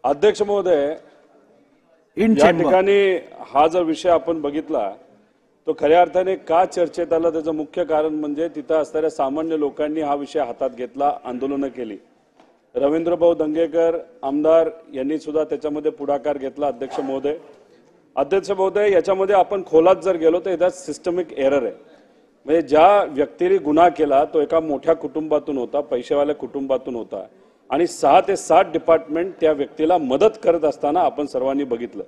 अध्यक्ष महोदय, या ठिकाणी हा जर विषय आपण बघितला तो खऱ्या अर्थाने का चर्चेत आला त्याचं मुख्य कारण म्हणजे तिथं असणाऱ्या सामान्य लोकांनी हा विषय हातात घेतला, आंदोलनं केली। रवींद्रभाऊ दंगेकर आमदार यांनी सुद्धा त्याच्यामध्ये पुढाकार घेतला। अध्यक्ष महोदय, याच्यामध्ये आपण खोलात जर गेलो तर यात सिस्टमिक एरर आहे। म्हणजे ज्या व्यक्तीने गुन्हा केला तो एका मोठ्या कुटुंबातून होता, पैसेवाल्या कुटुंबातून होता आणि 6 ते 7 डिपार्टमेंट त्या व्यक्तीला मदत करत असताना आपण सर्वांनी बघितलं।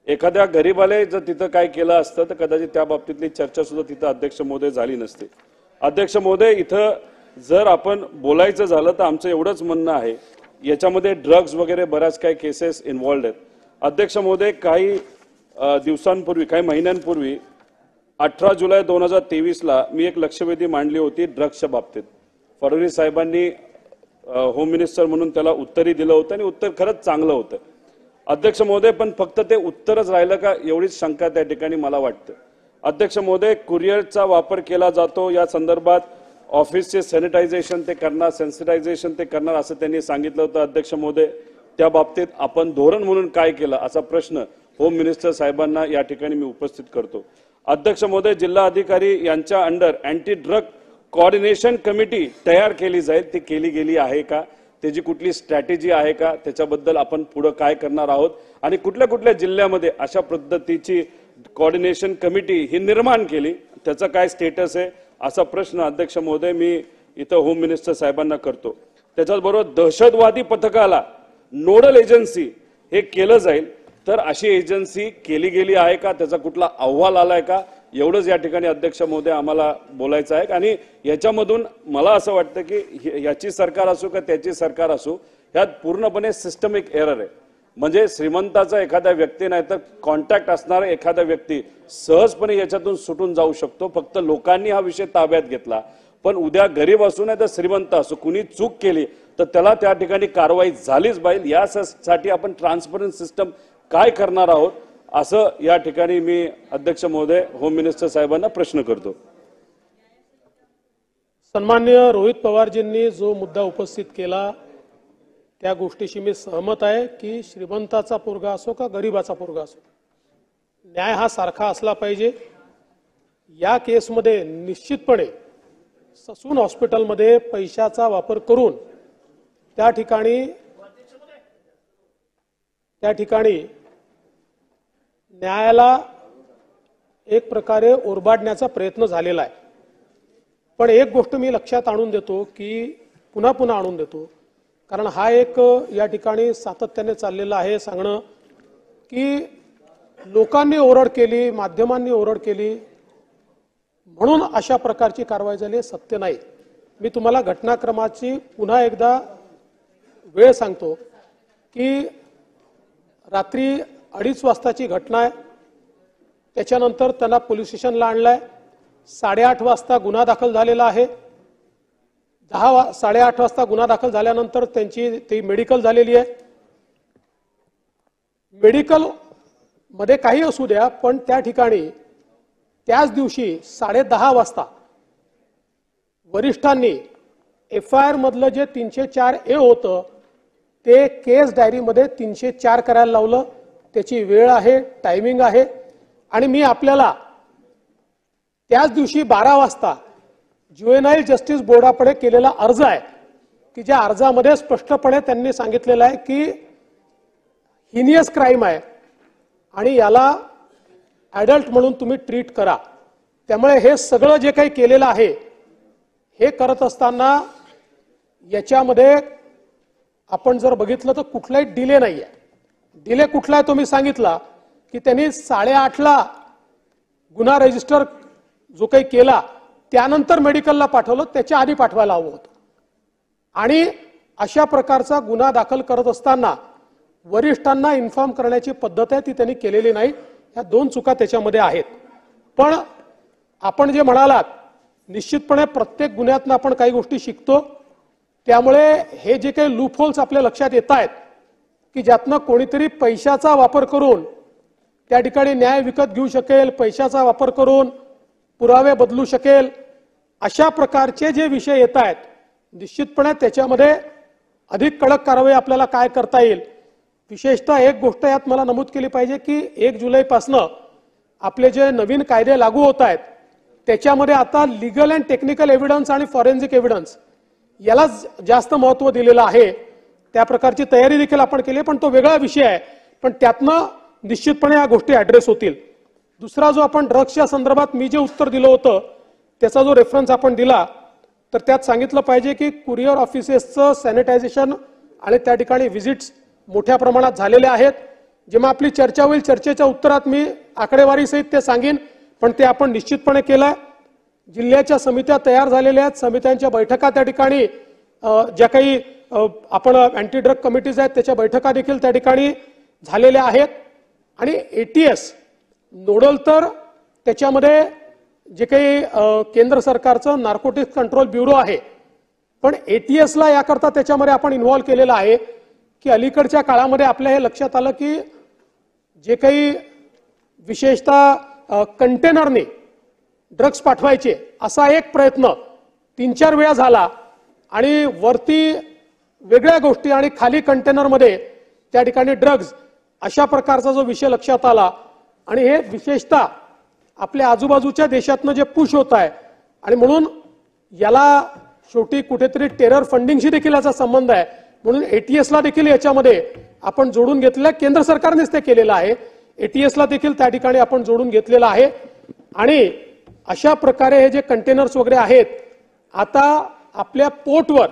एखाद्या गरीबाले जर तिथं काय केलं असतं तर कदाचित त्या बाबतीतली चर्चा सुद्धा तिथं अध्यक्ष महोदय झाली नसती। अध्यक्ष महोदय, इथं जर आपण बोलायचं झालं तर आमचं एवढंच म्हणणं आहे, याच्यामध्ये ड्रग्ज वगैरे बऱ्याच काही केसेस इन्व्हॉल्वड आहेत। अध्यक्ष महोदय, काही दिवसांपूर्वी, काही महिन्यांपूर्वी 18 जुलै 2023 ला मी एक लक्षवेधी मांडली होती ड्रग्सच्या बाबतीत। फडणवीस साहेबांनी होम मिनिस्टर म्हणून त्याला उत्तरही दिलं होतं आणि उत्तर खरंच चांगलं होतं। अध्यक्ष महोदय, पण फक्त ते उत्तरच राहिलं का एवढीच शंका त्या ठिकाणी मला वाटतं। अध्यक्ष महोदय, कुरिअरचा वापर केला जातो, या संदर्भात ऑफिसचे सॅनिटायझेशन ते करणार, सेन्सिटायझेशन ते करणार असं त्यांनी सांगितलं होतं। अध्यक्ष महोदय, त्या बाबतीत आपण धोरण म्हणून काय केलं असा प्रश्न होम मिनिस्टर साहेबांना या ठिकाणी मी उपस्थित करतो। अध्यक्ष महोदय, जिल्हा अधिकारी यांच्या under anti drug coordination committee तयार केली जाईल, ती केली गेली आहे का, त्याची कुठली स्ट्रॅटेजी आहे का, त्याच्याबद्दल आपण पुढे काय करणार आहोत आणि कुठल्या कुठल्या जिल्ह्यामध्ये अशा पद्धतीची कोऑर्डिनेशन कमिटी ही निर्माण केली, त्याचा काय स्टेटस आहे असा प्रश्न अध्यक्ष महोदय मी इथं होम मिनिस्टर साहेबांना करतो। त्याच्याबरोबर दहशतवादी पथकाला नोडल एजन्सी हे केलं जाईल, तर अशी एजन्सी केली गेली आहे का, त्याचा कुठला अहवाल आलाय का, एवढंच या ठिकाणी अध्यक्ष महोदय आम्हाला बोलायचं आहे। आणि याच्यामधून मला असं वाटतं की याची सरकार असो का त्याची सरकार असो, यात पूर्णपणे सिस्टमिक एरर आहे। म्हणजे श्रीमंताचा एखाद्या व्यक्ती नाही तर कॉन्टॅक्ट असणारा एखादा व्यक्ती सहजपणे याच्यातून सुटून जाऊ शकतो, फक्त लोकांनी हा विषय ताब्यात घेतला। पण उद्या गरीब असू नाही तर श्रीमंत असो, कुणी चूक केली तर त्याला त्या ठिकाणी कारवाई झालीच पाहिजे। यासाठी आपण ट्रान्सपरंट सिस्टम काय करणार आहोत असं या ठिकाणी मी अध्यक्ष महोदय होम मिनिस्टर साहेबांना प्रश्न करतो। सन्माननीय रोहित पवारजींनी जो मुद्दा उपस्थित केला त्या गोष्टीशी मी सहमत आहे की श्रीमंताचा पोरगा असो का गरीबाचा पोरगा असो, न्याय हा सारखा असला पाहिजे। या केसमध्ये निश्चितपणे ससून हॉस्पिटलमध्ये पैशाचा वापर करून त्या ठिकाणी न्यायाला एक प्रकारे ओरबाडण्याचा प्रयत्न झालेला आहे। पण एक गोष्ट मी लक्षात आणून देतो की पुन्हा पुन्हा आणून देतो, कारण हा एक या ठिकाणी सातत्याने चाललेला आहे सांगणं की लोकांनी ओरड केली, माध्यमांनी ओरड केली म्हणून अशा प्रकारची कारवाई झाली, सत्य नाही। मी तुम्हाला घटनाक्रमाची पुन्हा एकदा वेळ सांगतो की रात्री 2:30 वाजताची घटना आहे। त्याच्यानंतर त्यांना पोलीस स्टेशनला आणलाय, 8:30 वाजता गुन्हा दाखल झालेला आहे। 8:30 वाजता गुन्हा दाखल झाल्यानंतर त्यांची मेडिकल झालेली आहे। मेडिकल मध्ये काही असू द्या, पण त्या ठिकाणी त्याच दिवशी 10:30 वाजता वरिष्ठांनी FIR मधलं जे 304A होतं ते केस डायरीमध्ये 304 करायला लावलं। त्याची वेळ आहे, टायमिंग आहे आणि मी आपल्याला त्याच दिवशी 12 वाजता ज्युएनाईल जस्टिस बोर्डाकडे केलेला अर्ज आहे की ज्या अर्जामध्ये स्पष्टपणे त्यांनी सांगितलेलं आहे की हिनियस क्राइम आहे आणि याला ॲडल्ट म्हणून तुम्ही ट्रीट करा। त्यामुळे हे सगळं जे काही केलेलं आहे हे करत असताना याच्यामध्ये आपण जर बघितलं तर कुठलाही डिले नाहीये। डिले कुठला आहे तो मी सांगितला की त्यांनी 8:30 ला गुन्हा रजिस्टर जो काही केला त्यानंतर मेडिकलला पाठवलं, त्याच्या आधी पाठवायला हवं होतं। आणि अशा प्रकारचा गुन्हा दाखल करत असताना वरिष्ठांना इन्फॉर्म करण्याची पद्धत आहे ती त्यांनी केलेली नाही। या 2 चुका त्याच्यामध्ये आहेत। पण आपण जे म्हणालात, निश्चितपणे प्रत्येक गुन्ह्यातनं आपण काही गोष्टी शिकतो। त्यामुळे हे जे काही लूप होल्स आपल्या लक्षात येत आहेत की ज्यातनं कोणीतरी पैशाचा वापर करून त्या ठिकाणी न्याय विकत घेऊ शकेल, पैशाचा वापर करून पुरावे बदलू शकेल, अशा प्रकारचे जे विषय येत आहेत निश्चितपणे त्याच्यामध्ये अधिक कडक कारवाई आपल्याला काय करता येईल विशेषतः एक गोष्ट यात मला नमूद केली पाहिजे की 1 जुलैपासनं आपले जे नवीन कायदे लागू होत आहेत त्याच्यामध्ये आता लीगल अँड टेक्निकल एव्हिडन्स आणि फॉरेन्सिक एव्हिडन्स याला जास्त महत्त्व दिलेलं आहे. त्या प्रकारची तयारी देखील आपण केली, पण तो वेगळा विषय आहे. पण त्यातनं निश्चितपणे या गोष्टी ऍड्रेस होतील. दुसरा जो आपण ड्रग्सच्या संदर्भात मी जे उत्तर दिलं होतं त्याचा जो रेफरन्स आपण दिला तर त्यात सांगितलं पाहिजे की कुरिअर ऑफिसेसचं सॅनिटायझेशन आणि त्या ठिकाणी व्हिजिट्स मोठ्या प्रमाणात झालेले आहेत. जेव्हा आपली चर्चा होईल चर्चेच्या उत्तरात मी आकडेवारी सहित ते सांगेन, पण ते आपण निश्चितपणे केलं. जिल्ह्याच्या समित्या तयार झालेल्या आहेत. समित्यांच्या बैठका त्या ठिकाणी ज्या काही आपण अँटी ड्रग कमिटीज आहेत त्याच्या बैठका देखील त्या ठिकाणी झालेल्या आहेत. आणि एटीएस नोडल तर त्याच्यामध्ये जे काही केंद्र सरकारचं नार्कोटिक्स कंट्रोल ब्युरो आहे, पण एटीएसला याकरता त्याच्यामध्ये आपण इन्व्हॉल्व केलेलं आहे की अलीकडच्या काळामध्ये आपल्या हे लक्षात आलं की जे काही विशेषतः कंटेनरने ड्रग्स पाठवायचे असा एक प्रयत्न 3-4 वेळा झाला आणि वरती वेगळ्या गोष्टी आणि खाली कंटेनरमध्ये त्या ठिकाणी ड्रग्ज अशा प्रकारचा जो विषय लक्षात आला. आणि हे विशेषतः आपल्या आजूबाजूच्या देशातनं जे पुश होत आहे आणि म्हणून याला शेवटी कुठेतरी टेरर फंडिंगशी देखील याचा संबंध आहे. म्हणून एटीएसला देखील याच्यामध्ये आपण जोडून घेतलेलं आहे. केंद्र सरकारनेच ते केलेलं आहे. एटीएसला देखील त्या ठिकाणी आपण जोडून घेतलेलं आहे. आणि अशा प्रकारे हे जे कंटेनर्स वगैरे आहेत आता आपल्या पोर्टवर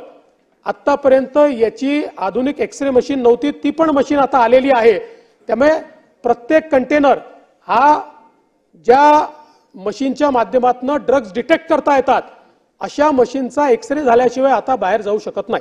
आतापर्यंत याची आधुनिक एक्सरे मशीन नव्हती, ती पण मशीन आता आलेली आहे. त्यामुळे प्रत्येक कंटेनर हा ज्या मशीनच्या माध्यमातून ड्रग्ज डिटेक्ट करता येतात अशा मशीनचा एक्सरे झाल्याशिवाय आता बाहेर जाऊ शकत नाही.